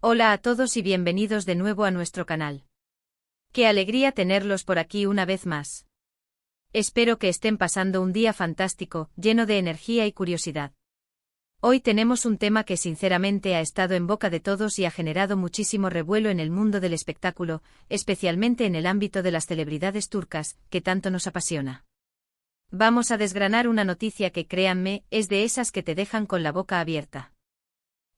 Hola a todos y bienvenidos de nuevo a nuestro canal. Qué alegría tenerlos por aquí una vez más. Espero que estén pasando un día fantástico, lleno de energía y curiosidad. Hoy tenemos un tema que sinceramente ha estado en boca de todos y ha generado muchísimo revuelo en el mundo del espectáculo, especialmente en el ámbito de las celebridades turcas, que tanto nos apasiona. Vamos a desgranar una noticia que, créanme, es de esas que te dejan con la boca abierta.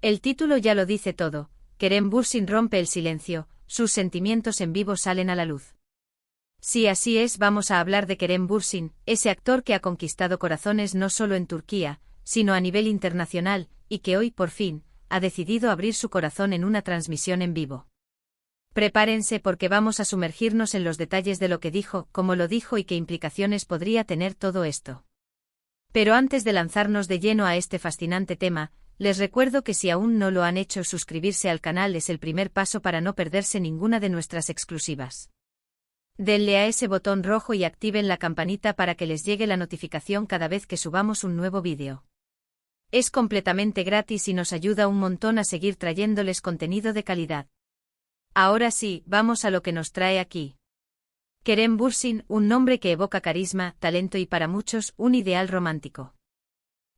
El título ya lo dice todo. Kerem Bürsin rompe el silencio, sus sentimientos en vivo salen a la luz. Sí, así es, vamos a hablar de Kerem Bürsin, ese actor que ha conquistado corazones no solo en Turquía, sino a nivel internacional, y que hoy, por fin, ha decidido abrir su corazón en una transmisión en vivo. Prepárense porque vamos a sumergirnos en los detalles de lo que dijo, cómo lo dijo y qué implicaciones podría tener todo esto. Pero antes de lanzarnos de lleno a este fascinante tema, les recuerdo que si aún no lo han hecho, suscribirse al canal es el primer paso para no perderse ninguna de nuestras exclusivas. Denle a ese botón rojo y activen la campanita para que les llegue la notificación cada vez que subamos un nuevo vídeo. Es completamente gratis y nos ayuda un montón a seguir trayéndoles contenido de calidad. Ahora sí, vamos a lo que nos trae aquí. Kerem Bürsin, un nombre que evoca carisma, talento y para muchos, un ideal romántico.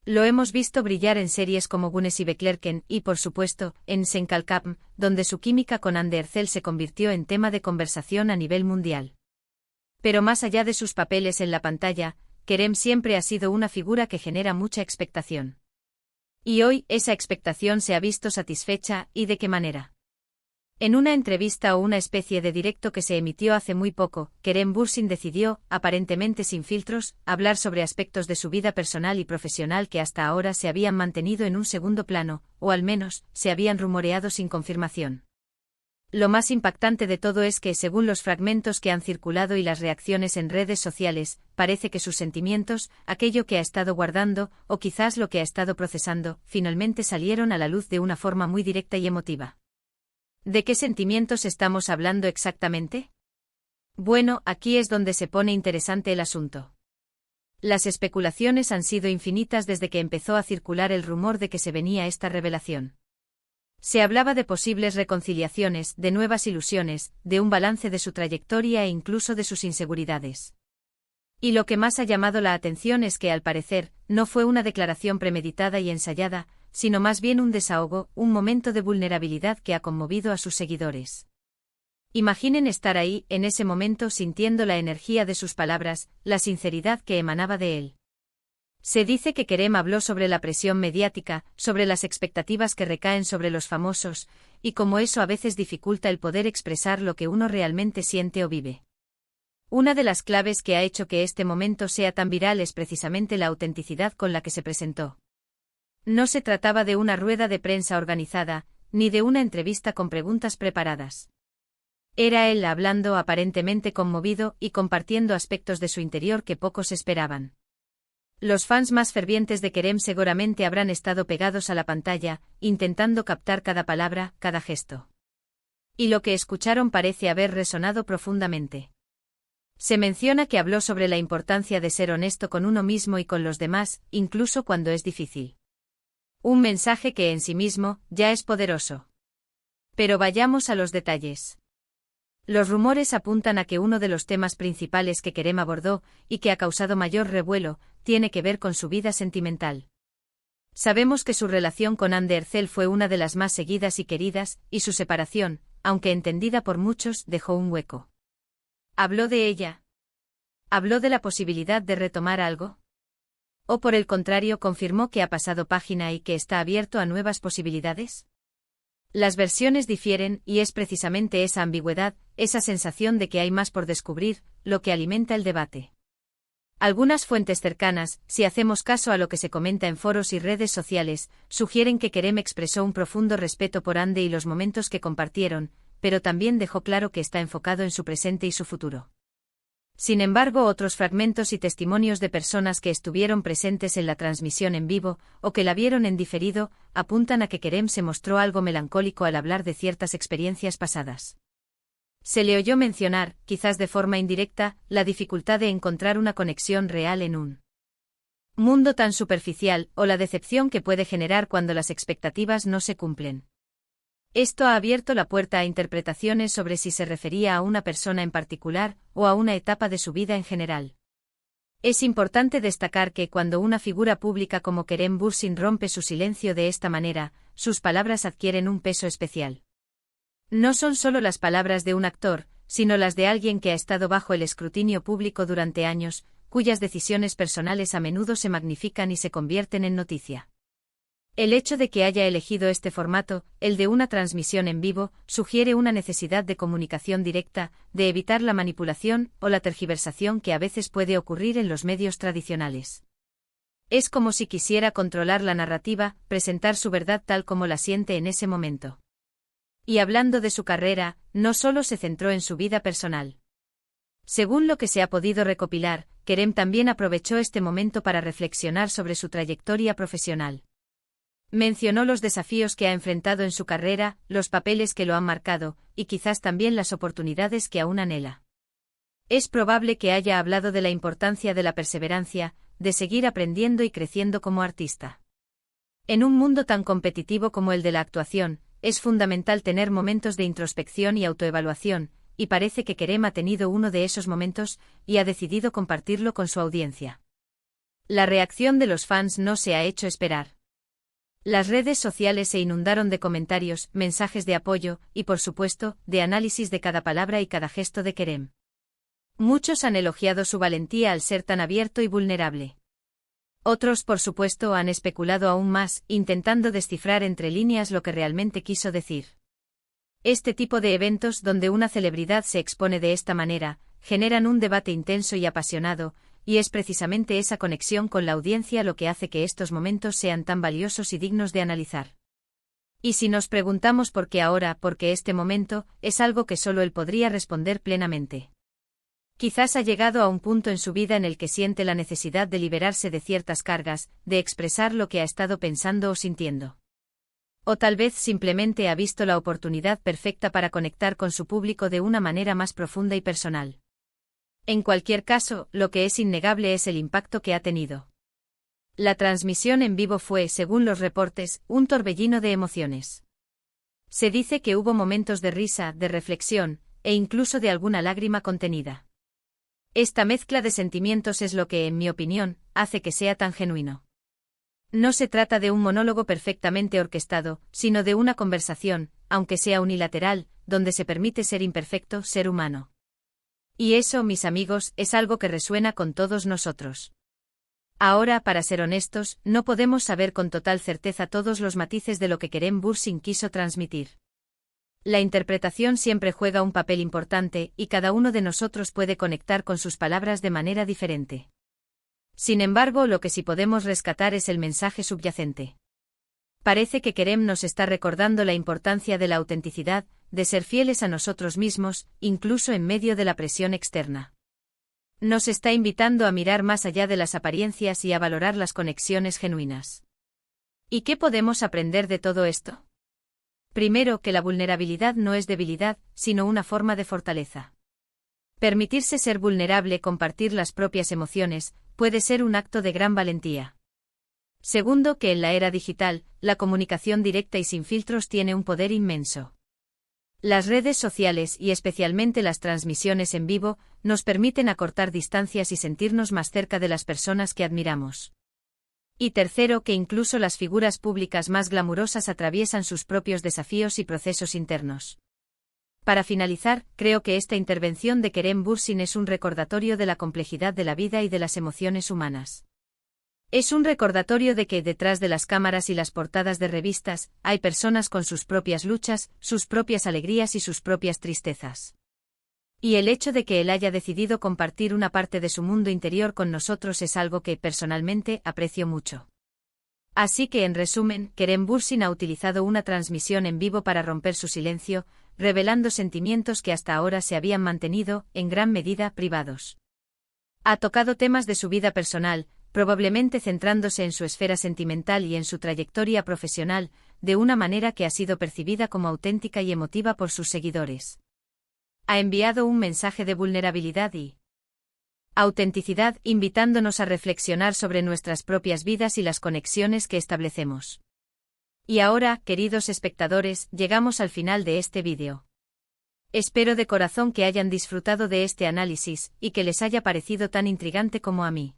Lo hemos visto brillar en series como Güneş y Beklerken y, por supuesto, en Sen Kalkam, donde su química con Hande Erçel se convirtió en tema de conversación a nivel mundial. Pero más allá de sus papeles en la pantalla, Kerem siempre ha sido una figura que genera mucha expectación. Y hoy, esa expectación se ha visto satisfecha, ¿y de qué manera? En una entrevista o una especie de directo que se emitió hace muy poco, Kerem Bürsin decidió, aparentemente sin filtros, hablar sobre aspectos de su vida personal y profesional que hasta ahora se habían mantenido en un segundo plano, o al menos, se habían rumoreado sin confirmación. Lo más impactante de todo es que, según los fragmentos que han circulado y las reacciones en redes sociales, parece que sus sentimientos, aquello que ha estado guardando, o quizás lo que ha estado procesando, finalmente salieron a la luz de una forma muy directa y emotiva. ¿De qué sentimientos estamos hablando exactamente? Bueno, aquí es donde se pone interesante el asunto. Las especulaciones han sido infinitas desde que empezó a circular el rumor de que se venía esta revelación. Se hablaba de posibles reconciliaciones, de nuevas ilusiones, de un balance de su trayectoria e incluso de sus inseguridades. Y lo que más ha llamado la atención es que, al parecer, no fue una declaración premeditada y ensayada, sino más bien un desahogo, un momento de vulnerabilidad que ha conmovido a sus seguidores. Imaginen estar ahí, en ese momento, sintiendo la energía de sus palabras, la sinceridad que emanaba de él. Se dice que Kerem habló sobre la presión mediática, sobre las expectativas que recaen sobre los famosos, y cómo eso a veces dificulta el poder expresar lo que uno realmente siente o vive. Una de las claves que ha hecho que este momento sea tan viral es precisamente la autenticidad con la que se presentó. No se trataba de una rueda de prensa organizada, ni de una entrevista con preguntas preparadas. Era él hablando aparentemente conmovido y compartiendo aspectos de su interior que pocos esperaban. Los fans más fervientes de Kerem seguramente habrán estado pegados a la pantalla, intentando captar cada palabra, cada gesto. Y lo que escucharon parece haber resonado profundamente. Se menciona que habló sobre la importancia de ser honesto con uno mismo y con los demás, incluso cuando es difícil. Un mensaje que en sí mismo ya es poderoso. Pero vayamos a los detalles. Los rumores apuntan a que uno de los temas principales que Kerem abordó, y que ha causado mayor revuelo, tiene que ver con su vida sentimental. Sabemos que su relación con Hande Erçel fue una de las más seguidas y queridas, y su separación, aunque entendida por muchos, dejó un hueco. ¿Habló de ella? ¿Habló de la posibilidad de retomar algo? ¿O por el contrario confirmó que ha pasado página y que está abierto a nuevas posibilidades? Las versiones difieren y es precisamente esa ambigüedad, esa sensación de que hay más por descubrir, lo que alimenta el debate. Algunas fuentes cercanas, si hacemos caso a lo que se comenta en foros y redes sociales, sugieren que Kerem expresó un profundo respeto por Hande y los momentos que compartieron, pero también dejó claro que está enfocado en su presente y su futuro. Sin embargo, otros fragmentos y testimonios de personas que estuvieron presentes en la transmisión en vivo, o que la vieron en diferido, apuntan a que Kerem se mostró algo melancólico al hablar de ciertas experiencias pasadas. Se le oyó mencionar, quizás de forma indirecta, la dificultad de encontrar una conexión real en un mundo tan superficial, o la decepción que puede generar cuando las expectativas no se cumplen. Esto ha abierto la puerta a interpretaciones sobre si se refería a una persona en particular o a una etapa de su vida en general. Es importante destacar que cuando una figura pública como Kerem Bürsin rompe su silencio de esta manera, sus palabras adquieren un peso especial. No son solo las palabras de un actor, sino las de alguien que ha estado bajo el escrutinio público durante años, cuyas decisiones personales a menudo se magnifican y se convierten en noticia. El hecho de que haya elegido este formato, el de una transmisión en vivo, sugiere una necesidad de comunicación directa, de evitar la manipulación o la tergiversación que a veces puede ocurrir en los medios tradicionales. Es como si quisiera controlar la narrativa, presentar su verdad tal como la siente en ese momento. Y hablando de su carrera, no solo se centró en su vida personal. Según lo que se ha podido recopilar, Kerem también aprovechó este momento para reflexionar sobre su trayectoria profesional. Mencionó los desafíos que ha enfrentado en su carrera, los papeles que lo han marcado, y quizás también las oportunidades que aún anhela. Es probable que haya hablado de la importancia de la perseverancia, de seguir aprendiendo y creciendo como artista. En un mundo tan competitivo como el de la actuación, es fundamental tener momentos de introspección y autoevaluación, y parece que Kerem ha tenido uno de esos momentos, y ha decidido compartirlo con su audiencia. La reacción de los fans no se ha hecho esperar. Las redes sociales se inundaron de comentarios, mensajes de apoyo, y por supuesto, de análisis de cada palabra y cada gesto de Kerem. Muchos han elogiado su valentía al ser tan abierto y vulnerable. Otros, por supuesto, han especulado aún más, intentando descifrar entre líneas lo que realmente quiso decir. Este tipo de eventos donde una celebridad se expone de esta manera, generan un debate intenso y apasionado, y es precisamente esa conexión con la audiencia lo que hace que estos momentos sean tan valiosos y dignos de analizar. Y si nos preguntamos por qué ahora, porque este momento, es algo que solo él podría responder plenamente. Quizás ha llegado a un punto en su vida en el que siente la necesidad de liberarse de ciertas cargas, de expresar lo que ha estado pensando o sintiendo. O tal vez simplemente ha visto la oportunidad perfecta para conectar con su público de una manera más profunda y personal. En cualquier caso, lo que es innegable es el impacto que ha tenido. La transmisión en vivo fue, según los reportes, un torbellino de emociones. Se dice que hubo momentos de risa, de reflexión, e incluso de alguna lágrima contenida. Esta mezcla de sentimientos es lo que, en mi opinión, hace que sea tan genuino. No se trata de un monólogo perfectamente orquestado, sino de una conversación, aunque sea unilateral, donde se permite ser imperfecto, ser humano. Y eso, mis amigos, es algo que resuena con todos nosotros. Ahora, para ser honestos, no podemos saber con total certeza todos los matices de lo que Kerem Bürsin quiso transmitir. La interpretación siempre juega un papel importante, y cada uno de nosotros puede conectar con sus palabras de manera diferente. Sin embargo, lo que sí podemos rescatar es el mensaje subyacente. Parece que Kerem nos está recordando la importancia de la autenticidad, de ser fieles a nosotros mismos, incluso en medio de la presión externa. Nos está invitando a mirar más allá de las apariencias y a valorar las conexiones genuinas. ¿Y qué podemos aprender de todo esto? Primero, que la vulnerabilidad no es debilidad, sino una forma de fortaleza. Permitirse ser vulnerable, compartir las propias emociones, puede ser un acto de gran valentía. Segundo, que en la era digital, la comunicación directa y sin filtros tiene un poder inmenso. Las redes sociales y especialmente las transmisiones en vivo nos permiten acortar distancias y sentirnos más cerca de las personas que admiramos. Y tercero, que incluso las figuras públicas más glamurosas atraviesan sus propios desafíos y procesos internos. Para finalizar, creo que esta intervención de Kerem Bürsin es un recordatorio de la complejidad de la vida y de las emociones humanas. Es un recordatorio de que detrás de las cámaras y las portadas de revistas, hay personas con sus propias luchas, sus propias alegrías y sus propias tristezas. Y el hecho de que él haya decidido compartir una parte de su mundo interior con nosotros es algo que, personalmente, aprecio mucho. Así que, en resumen, Kerem Bürsin ha utilizado una transmisión en vivo para romper su silencio, revelando sentimientos que hasta ahora se habían mantenido, en gran medida, privados. Ha tocado temas de su vida personal, probablemente centrándose en su esfera sentimental y en su trayectoria profesional, de una manera que ha sido percibida como auténtica y emotiva por sus seguidores. Ha enviado un mensaje de vulnerabilidad y autenticidad, invitándonos a reflexionar sobre nuestras propias vidas y las conexiones que establecemos. Y ahora, queridos espectadores, llegamos al final de este vídeo. Espero de corazón que hayan disfrutado de este análisis, y que les haya parecido tan intrigante como a mí.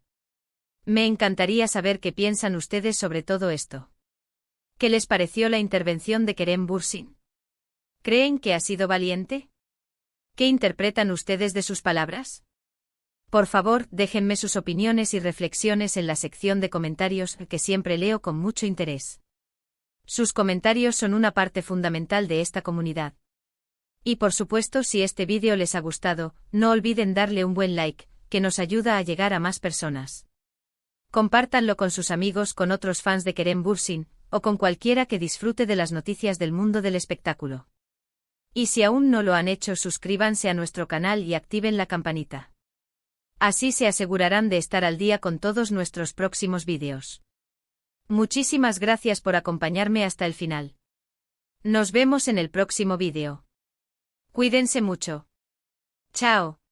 Me encantaría saber qué piensan ustedes sobre todo esto. ¿Qué les pareció la intervención de Kerem Bürsin? ¿Creen que ha sido valiente? ¿Qué interpretan ustedes de sus palabras? Por favor, déjenme sus opiniones y reflexiones en la sección de comentarios, que siempre leo con mucho interés. Sus comentarios son una parte fundamental de esta comunidad. Y por supuesto, si este vídeo les ha gustado, no olviden darle un buen like, que nos ayuda a llegar a más personas. Compártanlo con sus amigos, con otros fans de Kerem Bürsin, o con cualquiera que disfrute de las noticias del mundo del espectáculo. Y si aún no lo han hecho, suscríbanse a nuestro canal y activen la campanita. Así se asegurarán de estar al día con todos nuestros próximos vídeos. Muchísimas gracias por acompañarme hasta el final. Nos vemos en el próximo vídeo. Cuídense mucho. Chao.